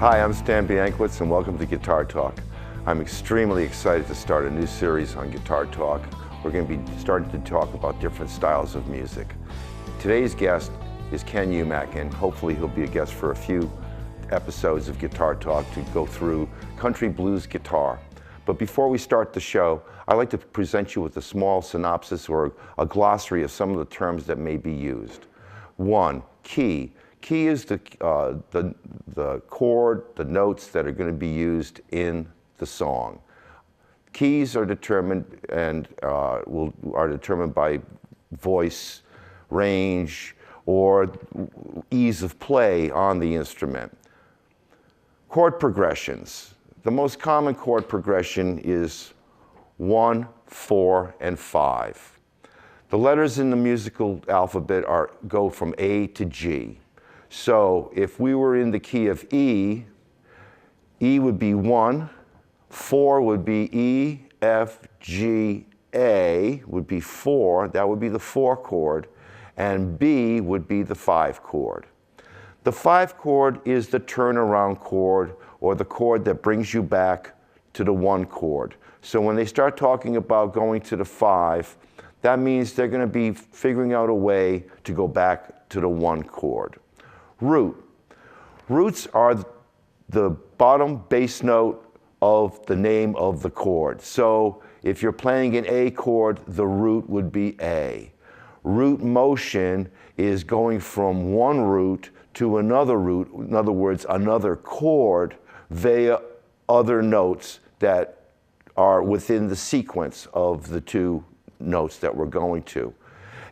Hi, I'm Stan Biankwitz and welcome to Guitar Talk. I'm extremely excited to start a new series on Guitar Talk. We're going to be starting to talk about different styles of music. Today's guest is Ken Umack, and hopefully he'll be a guest for a few episodes of Guitar Talk to go through country blues guitar. But before we start the show, I'd like to present you with a small synopsis or a glossary of some of the terms that may be used. One, key. Key is the chord, the notes that are going to be used in the song. Keys are determined and are determined by voice, range, or ease of play on the instrument. Chord progressions. The most common chord progression is 1, 4, and 5. The letters in the musical alphabet go from A to G. So if we were in the key of E, E would be 1, 4 would be E, F, G, A would be 4, that would be the 4 chord, and B would be the 5 chord. The 5 chord is the turnaround chord, or the chord that brings you back to the 1 chord. So when they start talking about going to the 5, that means they're going to be figuring out a way to go back to the 1 chord. Root. Roots are the bottom bass note of the name of the chord. So if you're playing an A chord, the root would be A. Root motion is going from one root to another root, in other words, another chord, via other notes that are within the sequence of the two notes that we're going to.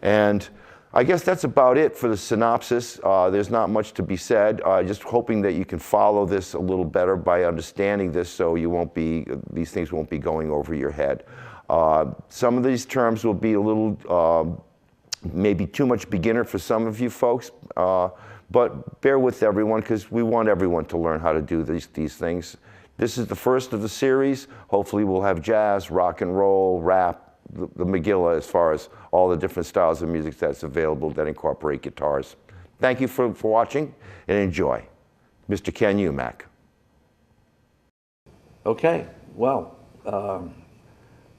And I guess that's about it for the synopsis. There's not much to be said. Just hoping that you can follow this a little better by understanding this, so these things won't be going over your head. Some of these terms will be a little, maybe too much beginner for some of you folks, but bear with everyone, because we want everyone to learn how to do these things. This is the first of the series. Hopefully we'll have jazz, rock and roll, rap, the Megillah, as far as all the different styles of music that's available that incorporate guitars. Thank you for watching, and enjoy. Mr. Ken Umack. Okay, well,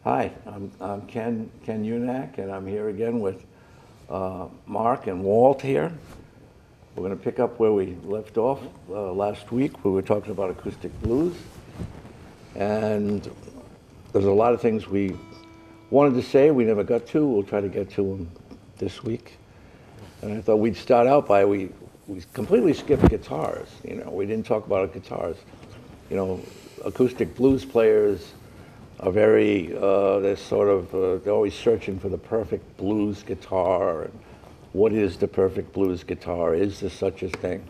hi, I'm Ken Umack, and I'm here again with Mark and Walt here. We're going to pick up where we left off last week, where we were talking about acoustic blues. And there's a lot of things we wanted to say we never got to. We'll try to get to them this week. And I thought we'd start out by, we completely skipped guitars. You know, we didn't talk about guitars. You know, acoustic blues players are very, they're always searching for the perfect blues guitar. And what is the perfect blues guitar? Is there such a thing?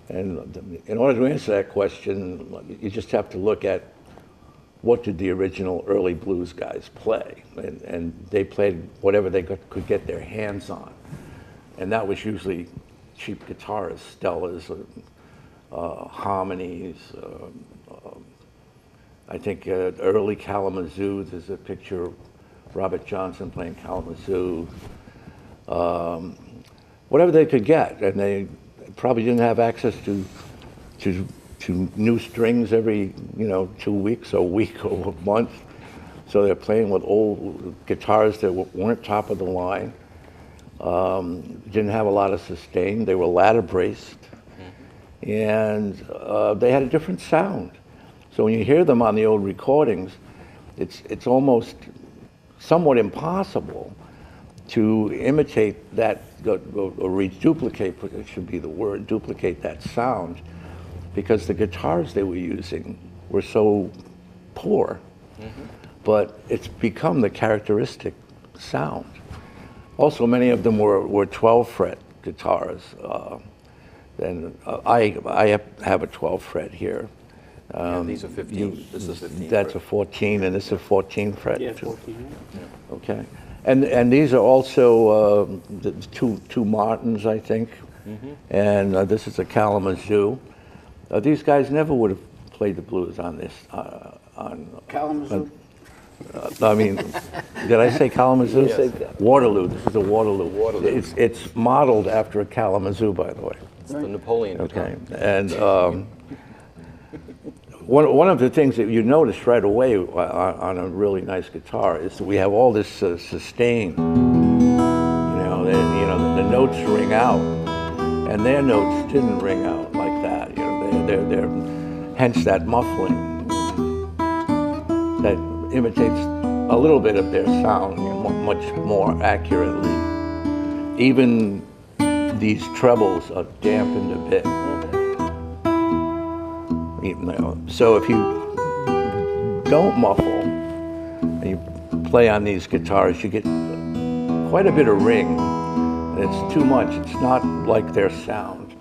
And in order to answer that question, you just have to look at what did the original early blues guys play? And they played whatever they could get their hands on. And that was usually cheap guitars, Stellas, Harmonies. I think early Kalamazoo, there's a picture of Robert Johnson playing Kalamazoo. Whatever they could get, and they probably didn't have access to new strings every 2 weeks or a week or a month, so they're playing with old guitars that weren't top of the line. Didn't have a lot of sustain. They were ladder braced, and they had a different sound. So when you hear them on the old recordings, it's almost somewhat impossible to imitate that, or reduplicate, it should be the word, duplicate that sound, because the guitars they were using were so poor. But it's become the characteristic sound. Also, many of them were 12-fret guitars. And I have a 12-fret here. These are 15. This is 15. That's a 14, and this is a 14-fret. Yeah, 14. Yeah. Okay. And these are also the two Martins, I think. And this is a Kalamazoo. These guys never would have played the blues on this. Kalamazoo? I mean, did I say Kalamazoo? Yes. Waterloo. This is a Waterloo. It's modeled after a Kalamazoo, by the way. It's the Napoleon guitar. Okay. And one of the things that you notice right away on a really nice guitar is that we have all this sustain. The notes ring out, and their notes didn't ring out like that. They're hence that muffling that imitates a little bit of their sound much more accurately. Even these trebles are dampened a bit. So if you don't muffle and you play on these guitars, you get quite a bit of ring. And it's too much. It's not like their sound.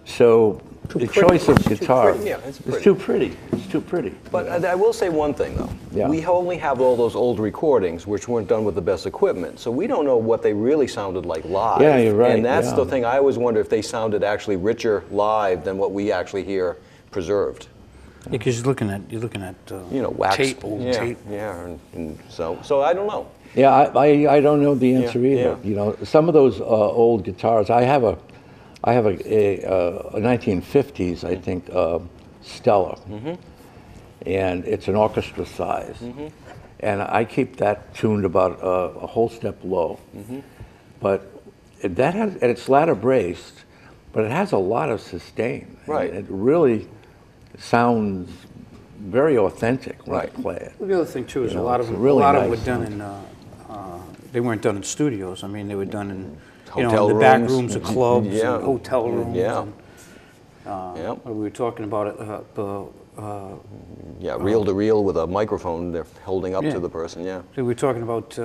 So the choice of guitar it's too pretty. It's too pretty. But I will say one thing, though. Yeah. We only have all those old recordings, which weren't done with the best equipment, so we don't know what they really sounded like live. Yeah, you're right. And that's the thing. I always wonder if they sounded actually richer live than what we actually hear preserved. Yeah, because you're looking at wax tape, old tape. Yeah, and so I don't know. Yeah, I don't know the answer either. yeah. Some of those old guitars. I have a 1950s, I think, Stella, and it's an orchestra size, and I keep that tuned about a whole step low. But that has, and it's ladder braced, but it has a lot of sustain. Right. And it really sounds very authentic when I play it. Well, the other thing too is a lot of them really were nice done in. They weren't done in studios. I mean, they were done in Hotel in the back rooms. rooms of clubs, Yeah. and hotel rooms. Yeah. And, we were talking about it. Reel to reel with a microphone they're holding up Yeah. to the person. Yeah. We were talking about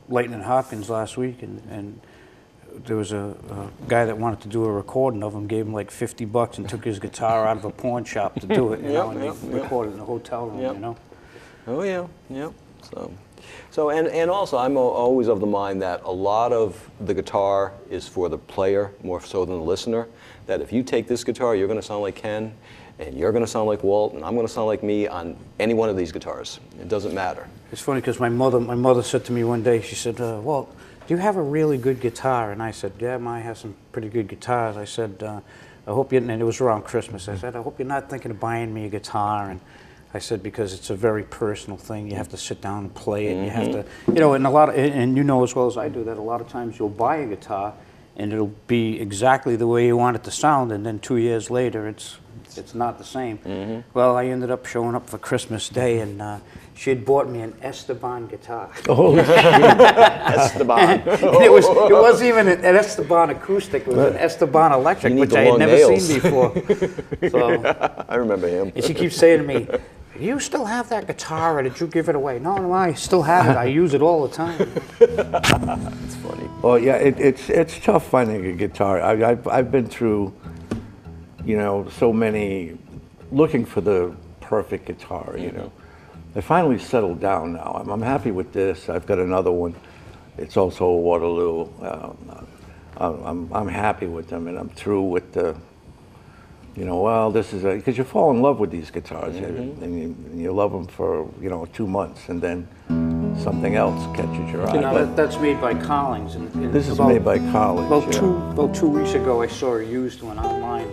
Lightning Hopkins last week, and there was a guy that wanted to do a recording of him, gave him like $50 and took his guitar out of a pawn shop to do it, and they recorded in a hotel room, Oh yeah, yeah. So and also I'm always of the mind that a lot of the guitar is for the player more so than the listener. That if you take this guitar, you're going to sound like Ken, and you're going to sound like Walt, and I'm going to sound like me on any one of these guitars. It doesn't matter. It's funny because my mother said to me one day, she said, Walt, do you have a really good guitar? And I said, yeah, I have some pretty good guitars. I said, I hope you, and it was around Christmas, I said, I hope you're not thinking of buying me a guitar. And I said, because it's a very personal thing. You have to sit down and play it. You have to, and and you know as well as I do that a lot of times you'll buy a guitar and it'll be exactly the way you want it to sound, and then 2 years later it's not the same. Well, I ended up showing up for Christmas Day, and she had bought me an Esteban guitar. Oh, Esteban. And it wasn't even an Esteban acoustic, it was an Esteban electric, You need which the I had long never nails. seen before. So, I remember him. and she keeps saying to me, do you still have that guitar, or did you give it away? No, I still have it. I use it all the time. It's funny. well, yeah, it's tough finding a guitar. I've been through, so many, looking for the perfect guitar. I finally settled down now. I'm happy with this. I've got another one. It's also a Waterloo. I'm happy with them, and I'm through with the. This is because you fall in love with these guitars, and you love them for 2 months, and then something else catches your eye. That's made by Collings. And This is made by Collins. About 2 weeks ago, I saw a used one online.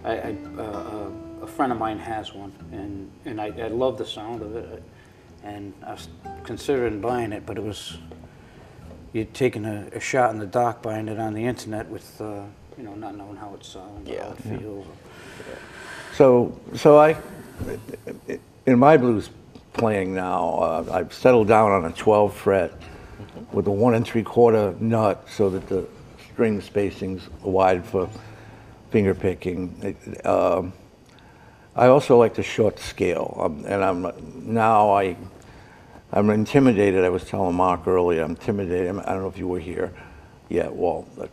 A friend of mine has one, and I love the sound of it. And I was considering buying it, but you're taking a shot in the dark buying it on the internet with. Not knowing how it sounds, how it feels. So in my blues playing now, I've settled down on a 12 fret with a 1 3/4 nut, so that the string spacing's wide for finger picking. I also like the short scale, and I'm intimidated. I was telling Mark earlier, I'm intimidated. I don't know if you were here. Yeah, well, but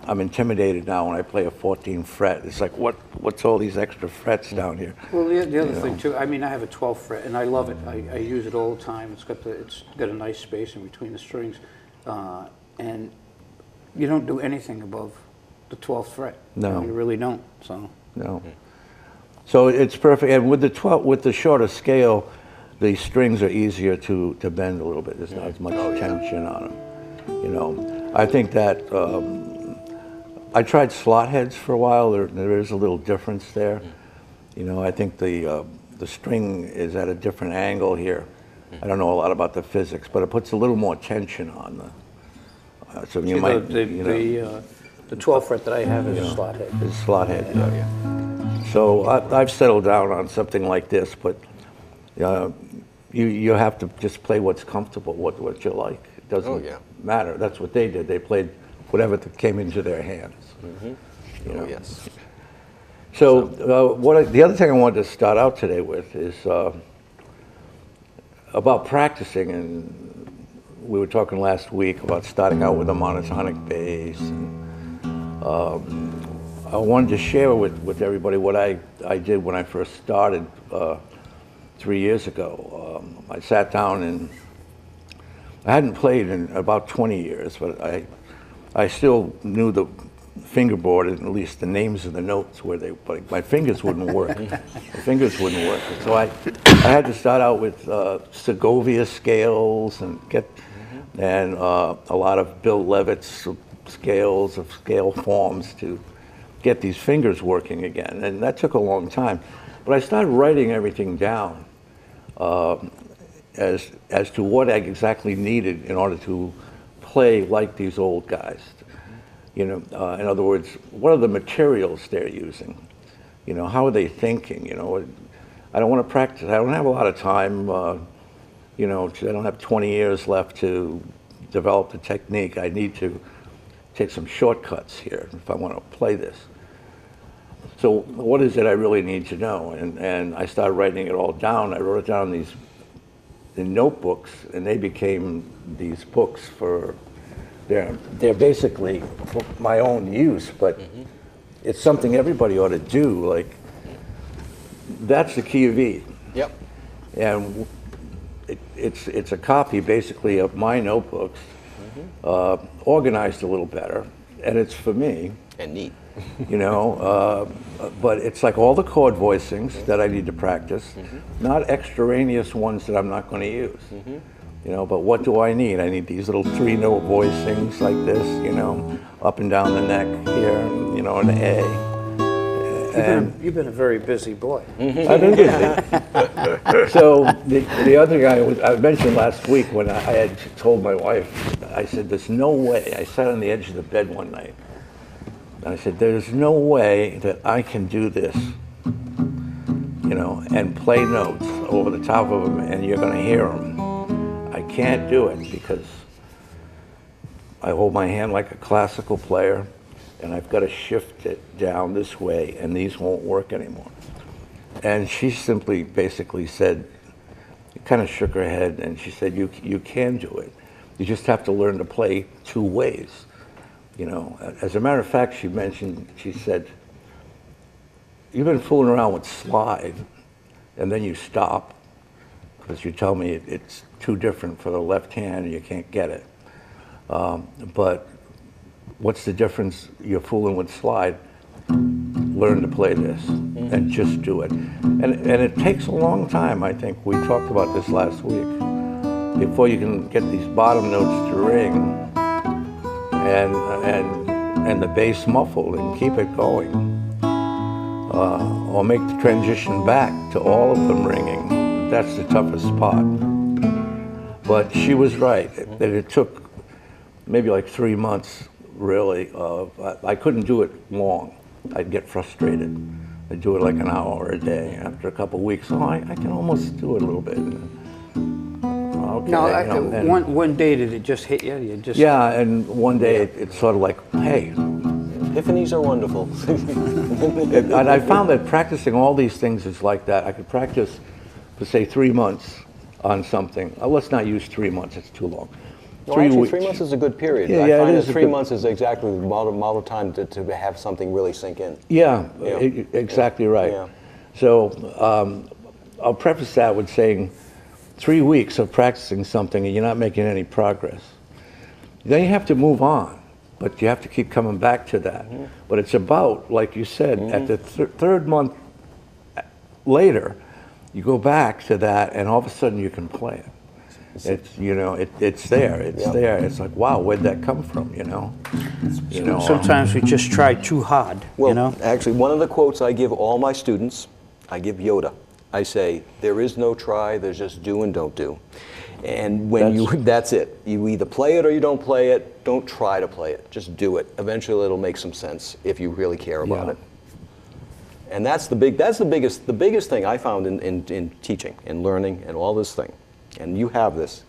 I'm intimidated now when I play a 14 fret. It's like, what's all these extra frets down here? Well, the other thing too, I mean, I have a 12 fret, and I love it. I use it all the time. It's got a nice space in between the strings, and you don't do anything above the 12th fret. No, you really don't. So no. So it's perfect, and with the shorter scale, the strings are easier to bend a little bit. There's not as much tension on them. I think that I tried slot heads for a while. There is a little difference there, You know, I think the string is at a different angle here. I don't know a lot about the physics, but it puts a little more tension on the. So you might, the 12 fret that I have is a slot head. It's slot head. Yeah. So I've settled down on something like this, but you have to just play what's comfortable, what you like. It doesn't matter. That's what they did. They played whatever came into their hands. You know? Oh, yes. So the other thing I wanted to start out today with is about practicing. And we were talking last week about starting out with a monotonic bass. And, I wanted to share with everybody what I did when I first started 3 years ago. I sat down and I hadn't played in about 20 years, but I still knew the fingerboard, and at least the names of the notes where but my fingers wouldn't work. The fingers wouldn't work. So I had to start out with Segovia scales and a lot of Bill Levitt's scales of scale forms to get these fingers working again. And that took a long time. But I started writing everything down as to what I exactly needed in order to play like these old guys. You know, in other words, what are the materials they're using? You know, how are they thinking? You know, I don't want to practice. I don't have a lot of time. You know, I don't have 20 years left to develop the technique. I need to take some shortcuts here if I want to play this. So what is it I really need to know? And I started writing it all down. I wrote it down in notebooks, and they became these books for. They're basically for my own use, but it's something everybody ought to do. Like, that's the key of E. Yep. And it's a copy basically of my notebooks, organized a little better, and it's for me. And neat. You know, but it's like all the chord voicings that I need to practice, not extraneous ones that I'm not going to use. You know, but what do I need? I need these little 3-note voicings like this, you know, up and down the neck here, you know, an A. You've been a very busy boy. I've been busy. So the other guy I mentioned last week when I had told my wife, I said, there's no way. I sat on the edge of the bed one night, and I said, there's no way that I can do this, you know, and play notes over the top of them, and you're going to hear them. I can't do it because I hold my hand like a classical player, and I've got to shift it down this way, and these won't work anymore. And she simply basically said, kind of shook her head, and she said, you can do it. You just have to learn to play 2 ways. You know, as a matter of fact, she said, you've been fooling around with slide, and then you stop, because you tell me it's too different for the left hand and you can't get it. But what's the difference? You're fooling with slide. Learn to play this and just do it. And it takes a long time, I think. We talked about this last week. Before you can get these bottom notes to ring and the bass muffled and keep it going. Or make the transition back to all of them ringing. That's the toughest spot. But she was right, that it took maybe like 3 months, really. I couldn't do it long. I'd get frustrated. I'd do it like an hour a day. After a couple of weeks, I can almost do it a little bit. Okay, no, one day did it just hit you? Yeah, and one day it's sort of like, hey. Epiphanies are wonderful. And I found that practicing all these things is like that. I could practice for, say, 3 months on something. Let's not use 3 months, it's too long. No, actually, 3 months is a good period. Yeah, I find it that is 3 months is exactly the model time to have something really sink in. Yeah, exactly right. Yeah. So I'll preface that with saying 3 weeks of practicing something and you're not making any progress. Then you have to move on, but you have to keep coming back to that. But it's about, like you said, at the third month later, you go back to that and all of a sudden you can play it. It's, you know, it's there. It's there. It's like, wow, where'd that come from? You know. Sometimes we just try too hard. Well, you know. actually, one of the quotes I give all my students, I give Yoda. I say, there is no try, there's just do and don't do. And when that's it. You either play it or you don't play it. Don't try to play it. Just do it. Eventually it'll make some sense if you really care about it. And that's the biggest thing I found in teaching and learning and all this thing. And you have this.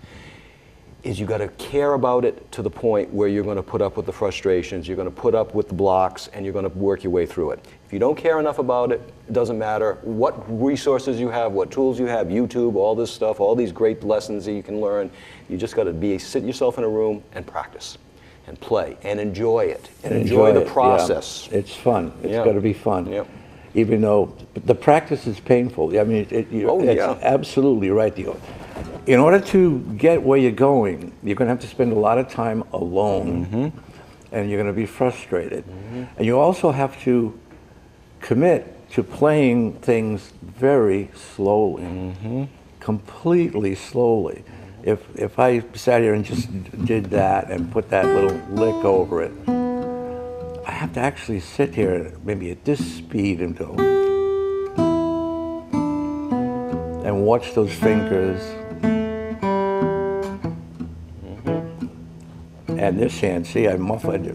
Is you got to care about it to the point where you're going to put up with the frustrations, you're going to put up with the blocks, and you're going to work your way through it. If you don't care enough about it, it doesn't matter what resources you have, what tools you have, YouTube, all this stuff, all these great lessons that you can learn. You just got to sit yourself in a room and practice and play and enjoy it and enjoy the process. Yeah. It's fun. It's got to be fun. Yep. Even though the practice is painful. I mean, it's absolutely right. In order to get where you're going, you're going to have to spend a lot of time alone, and you're going to be frustrated. And you also have to commit to playing things very slowly, completely slowly. If I sat here and just did that and put that little lick over it, I have to actually sit here maybe at this speed and go, and watch those fingers. And this hand, see, I muffled it.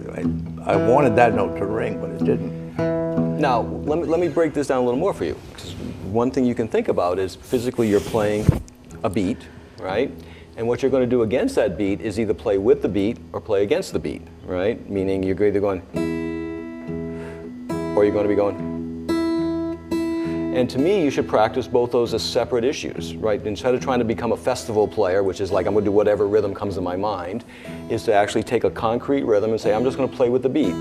I wanted that note to ring, but it didn't. Now, let me break this down a little more for you. Because one thing you can think about is physically you're playing a beat, right? And what you're going to do against that beat is either play with the beat or play against the beat, right? Meaning you're either going, or you're going to be going. And to me, you should practice both those as separate issues, right? Instead of trying to become a festival player, which is like I'm going to do whatever rhythm comes to my mind, is to actually take a concrete rhythm and say, I'm just going to play with the beat.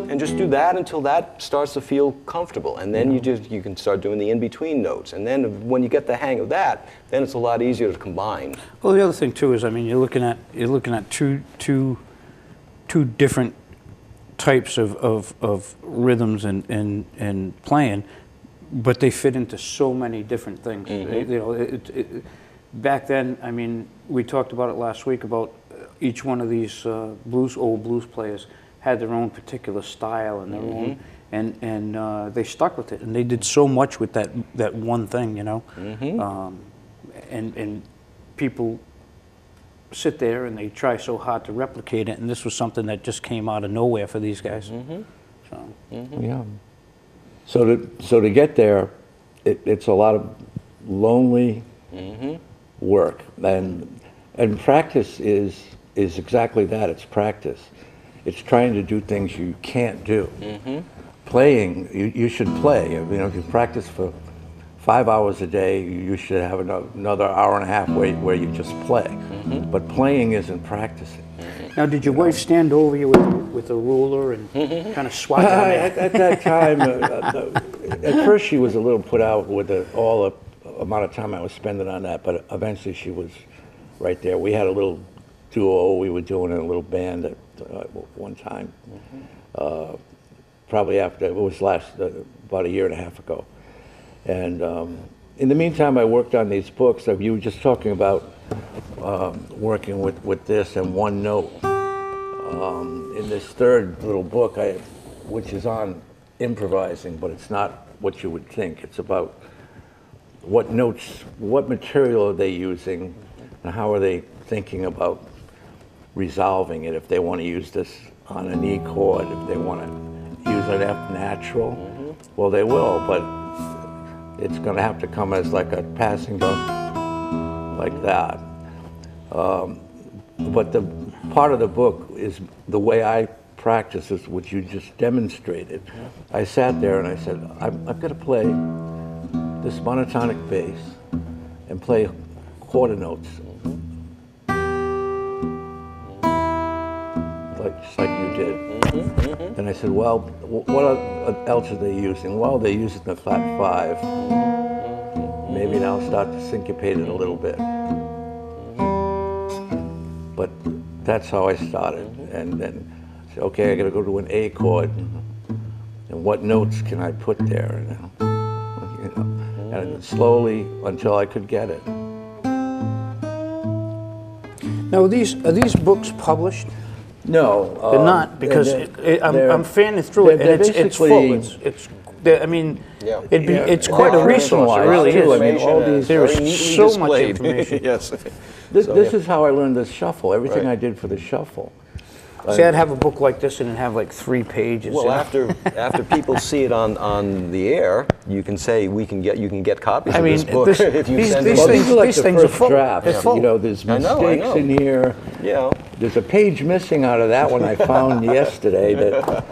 And just do that until that starts to feel comfortable. And then you can start doing the in-between notes. And then when you get the hang of that, then it's a lot easier to combine. Well, the other thing too is, I mean, you're looking at two different types of rhythms and playing, but they fit into so many different things. You know, back then, I mean, we talked about it last week about each one of these old blues players had their own particular style and their own, and they stuck with it, and they did so much with that one thing, you know. And people sit there and they try so hard to replicate it, and this was something that just came out of nowhere for these guys. Yeah. So to get there, it's a lot of lonely work, and practice is exactly that. It's practice. It's trying to do things you can't do. Playing, you should play. You know, if you practice for 5 hours a day, you should have another hour and a half where you just play. But playing isn't practicing. Now, did your wife stand over you with a ruler and kind of swat you on it? At that time, at first she was a little put out with all the amount of time I was spending on that, but eventually she was right there. We had a little duo we were doing in a little band at one time. Probably after, it was about a year and a half ago. And in the meantime, I worked on these books. You were just talking about working with this and one note. In this third little book, which is on improvising, but it's not what you would think. It's about what notes, what material are they using, and how are they thinking about resolving it. If they want to use this on an E chord, if they want to use an F natural, well, they will, but it's going to have to come as like a passing tone, like that. But the part of the book is the way I practice is what you just demonstrated. I sat there and I said, I'm going to play this monotonic bass and play quarter notes, just like you did. And I said, well, what else are they using? Well, they're using the flat 5. Maybe now start to syncopate it a little bit. But that's how I started. And then I said, okay, I got to go to an A chord. And what notes can I put there? And slowly until I could get it. Now, are these books published? No. They're not, because I'm fanning through it, and it's full. I mean, Yeah. It's quite a resource. It really too. I is. mean, all these There very is neatly so much displayed. information. Yes. This is how I learned the shuffle. Everything Right. I did for the shuffle. See, I'd have a book like this and it'd have like 3 pages. Well, you know? after people see it on the air, you can say you can get copies I of mean, this book this- if you these- send these it. Well, things- these are like these the things are first full. drafts. They're full. You know, there's I know, I mistakes know. in here. Yeah. There's a page missing out of that one I found yesterday. That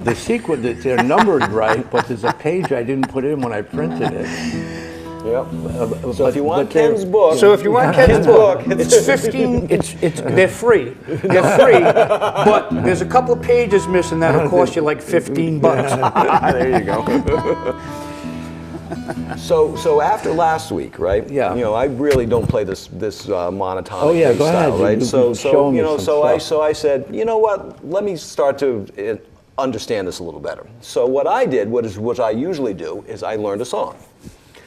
the sequence, that they're numbered right, but there's a page I didn't put in when I printed it. Yep. So if you want but they're- Ken's book, So if you want Ken's book, book, it's 15. They're free. They're free, but there's a couple of pages missing that'll cost you like $15. there you go. So after last week, right? Yeah. You know, I really don't play this monotonic Oh, yeah, go style, ahead. right? You So can show me you know, some so stuff. I said, you know what? Let me start to understand this a little better. So what I did, what I usually do, is I learned a song.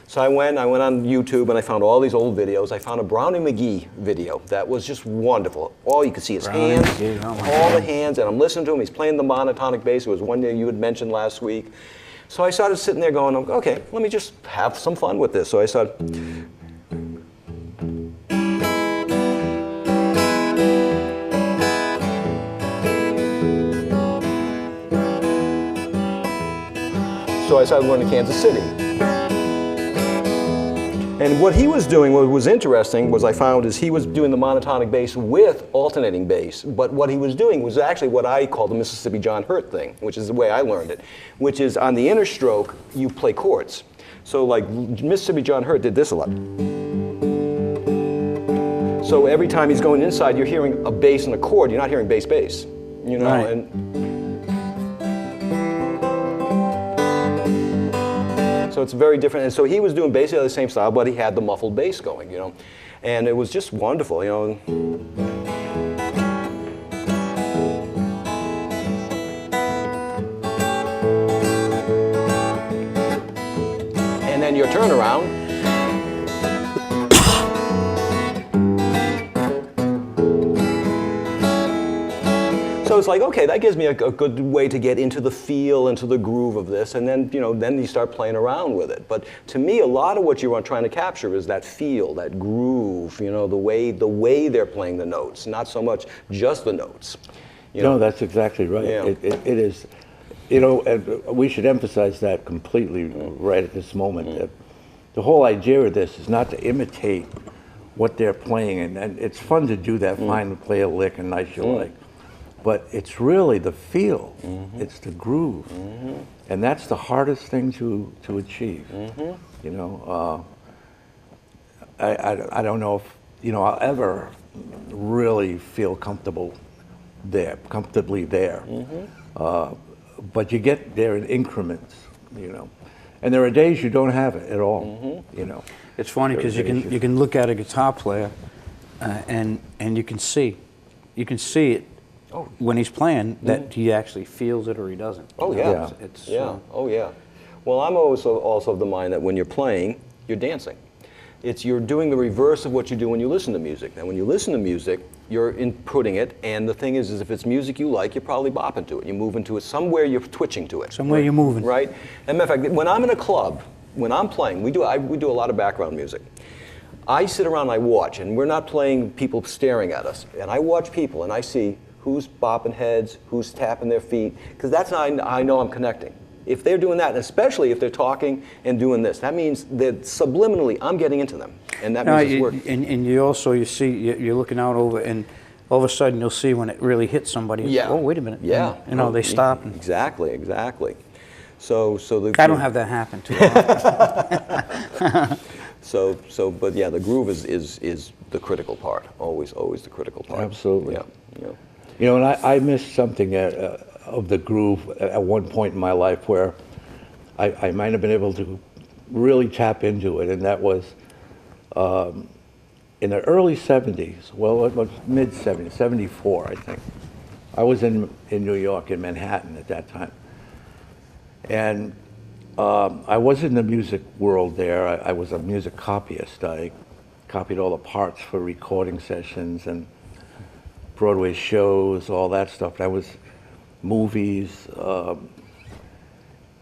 So I went on YouTube and I found all these old videos. I found a Brownie McGee video that was just wonderful. All you could see his Brownie hands, McGee, oh my all the God. hands, and I'm listening to him. He's playing the monotonic bass. It was one day you had mentioned last week. So I started sitting there going, okay, let me just have some fun with this. So I started. So I started going to Kansas City. And what he was doing, what was interesting, was I found is he was doing the monotonic bass with alternating bass. But what he was doing was actually what I call the Mississippi John Hurt thing, which is the way I learned it, which is on the inner stroke, you play chords. So like Mississippi John Hurt did this a lot. So every time he's going inside, you're hearing a bass and a chord. You're not hearing bass, you know. Right. And so it's very different. And so he was doing basically the same style, but he had the muffled bass going, you know. And it was just wonderful, you know. And then your turnaround. So it's like, okay, that gives me a good way to get into the feel, into the groove of this, and then, you know, then you start playing around with it. But to me, a lot of what you are trying to capture is that feel, that groove, you know, the way they're playing the notes, not so much just the notes. You know? No, that's exactly right. Yeah. It is, you know, and we should emphasize that completely right at this moment. That the whole idea of this is not to imitate what they're playing, and it's fun to do that, fine to play a lick and nice you like. But it's really the feel, it's the groove, and that's the hardest thing to achieve. You know, I don't know if, you know, I'll ever really feel comfortably there. But you get there in increments, you know, and there are days you don't have it at all. You know, It's funny because you can look at a guitar player and you can see it when he's playing that he actually feels it or he doesn't. Oh, You know, yeah. It's Yeah. Oh, yeah. Well, I'm also of the mind that when you're playing, you're dancing. You're doing the reverse of what you do when you listen to music. And when you listen to music, you're inputting it, and the thing is if it's music you like, you're probably bopping to it. You move into it. Somewhere you're twitching to it. Somewhere you're moving. Right? And matter of fact, when I'm in a club, when I'm playing, we do a lot of background music. I sit around and I watch, and we're not playing people staring at us. And I watch people, and I see who's bopping heads, who's tapping their feet, because that's how I know I'm connecting. If they're doing that, and especially if they're talking and doing this, that means that subliminally I'm getting into them, and that means it's working. And you also, you're looking out over, and all of a sudden you'll see when it really hits somebody. Yeah. Oh, wait a minute. Yeah. And, you know, they stop. And Exactly. So I don't have that happen too often. But yeah, the groove is the critical part. Always the critical part. Absolutely. Yeah. You know, and I missed something of the groove at one point in my life where I might have been able to really tap into it, and that was in the early 70s, well, mid 70s, 74, I think. I was in New York, in Manhattan at that time. And I was in the music world there. I was a music copyist. I copied all the parts for recording sessions, and Broadway shows, all that stuff. That was movies.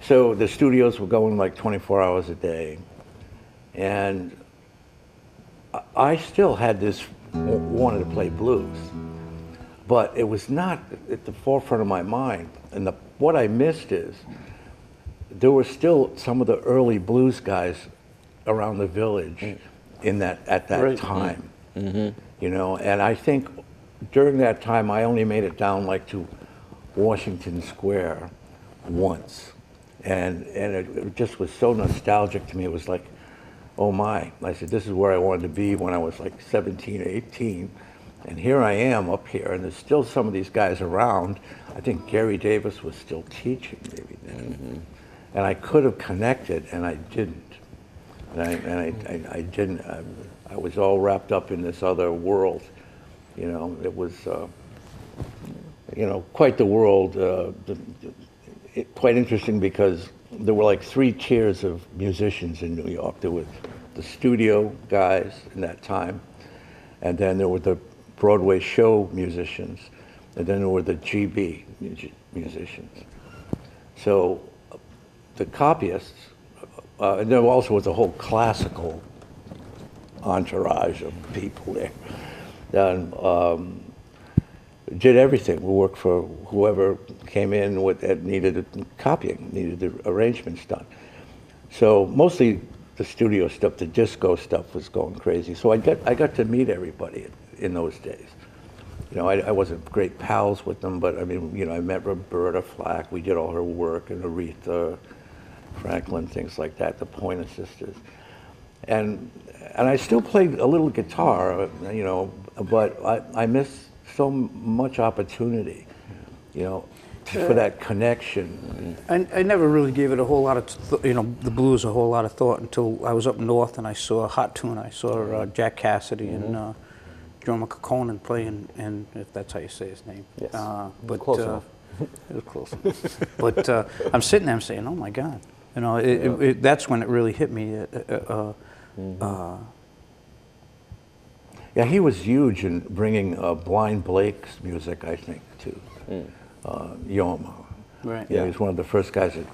So the studios were going like 24 hours a day. And I still had this, wanted to play blues. But it was not at the forefront of my mind. And what I missed is, there were still some of the early blues guys around the village at that time. You know, and I think during that time I only made it down like to Washington Square once, and it just was so nostalgic to me. It was like, oh my! I said, this is where I wanted to be when I was like 17 or 18, and here I am up here, and there's still some of these guys around. I think Gary Davis was still teaching maybe then, and I could have connected, and I didn't. And I didn't. I was all wrapped up in this other world. You know, it was, you know, quite the world. Quite interesting because there were like 3 tiers of musicians in New York. There were the studio guys in that time, and then there were the Broadway show musicians, and then there were the GB musicians. So the copyists, and there also was a whole classical entourage of people there. And, did everything. We worked for whoever came in that needed copying, needed the arrangements done. So mostly the studio stuff, the disco stuff was going crazy. So I got to meet everybody in those days. You know, I wasn't great pals with them, but I mean, you know, I met Roberta Flack. We did all her work, and Aretha Franklin, things like that, the Pointer Sisters. And I still played a little guitar, you know, but I miss so much opportunity, you know, for that connection. I never really gave it a whole lot of, you know, the blues a whole lot of thought until I was up north and I saw Hot Tune. I saw Jack Cassidy and Joe McConan playing, and if that's how you say his name. Yes. But close enough. It was close enough. But I'm sitting there, I'm saying, oh my God. You know, that's when it really hit me. Yeah, he was huge in bringing Blind Blake's music, I think, to Yoma. Right. Yeah, he was one of the first guys that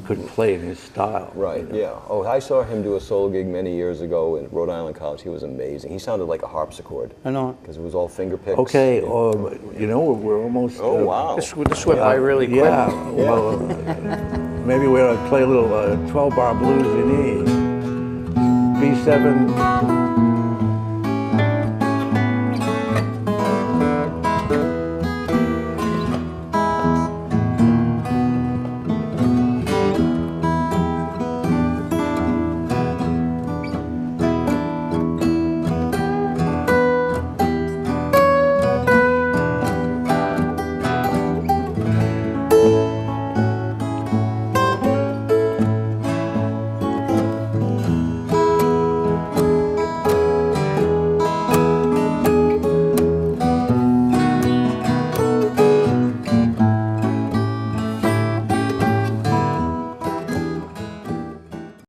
could play in his style. Right, you know? yeah. Oh, I saw him do a solo gig many years ago in Rhode Island College. He was amazing. He sounded like a harpsichord. I know. Because it was all finger picks. Okay, you know, we're almost... Oh, wow. This went by really quick. Yeah, well, maybe we ought to play a little 12-bar blues in E. B7...